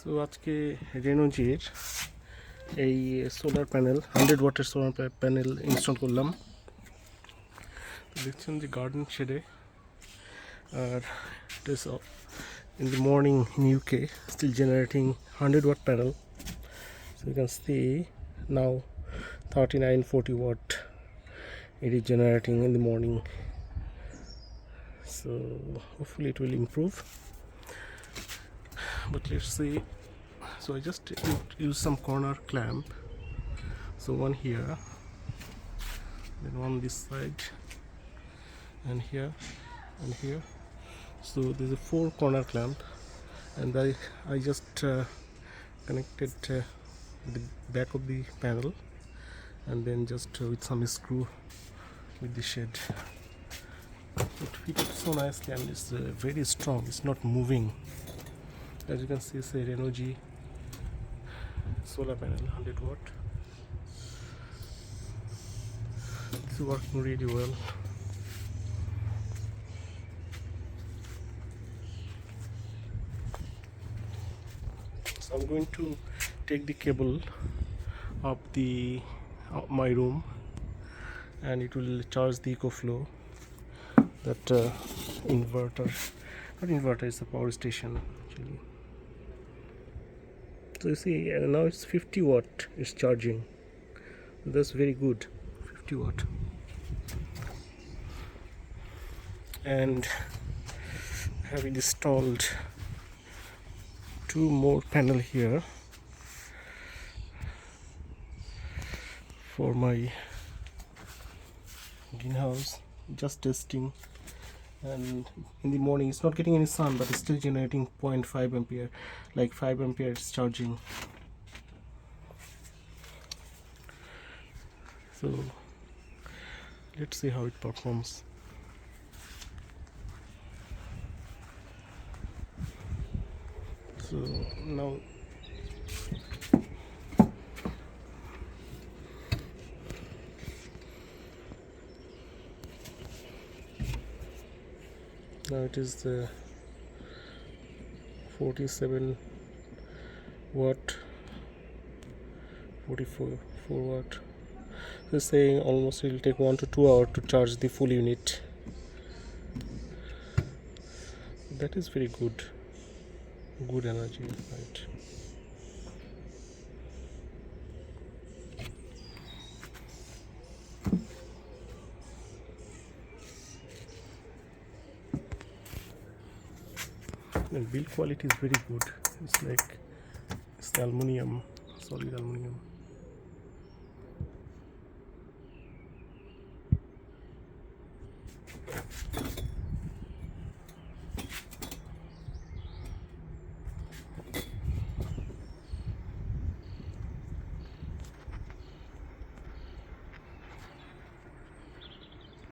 So আজকে রেনোজির এই solar panel 100 ওয়াটের সোলার প্যানেল ইনস্টল করলাম। দেখছেন যে গার্ডেন শেডে, আর it is in the morning in UK still generating 100 watt panel. So you can see now 39-40 watt it is generating in the morning. So hopefully it will improve, but let's see. So I just use some corner clamp, so one here, then one this side, and here and here. So there's a 4 corner clamp, and I just connected the back of the panel, and then just with some screw with the shed. It fits so nicely, and it's very strong, it's not moving. As you can see, it's a Renewable solar panel 100 watt. It's working really well. So I'm going to take the cable up my room, and it will charge the EcoFlow, that inverter, not inverter, it's a power station actually. So you see, now it's 50 watt, it's charging. That's very good, 50 watt. And I have installed 2 more panel here for my greenhouse, just testing. And in the morning it's not getting any sun, but it's still generating 0.5 ampere, like 5 ampere it's charging. So let's see how it performs. So now it is the 47 watt, 44 watt. So it's saying almost it will take 1 to 2 hours to charge the full unit. That is very good energy, right? And build quality is very good. It's like it's aluminium, solid aluminium.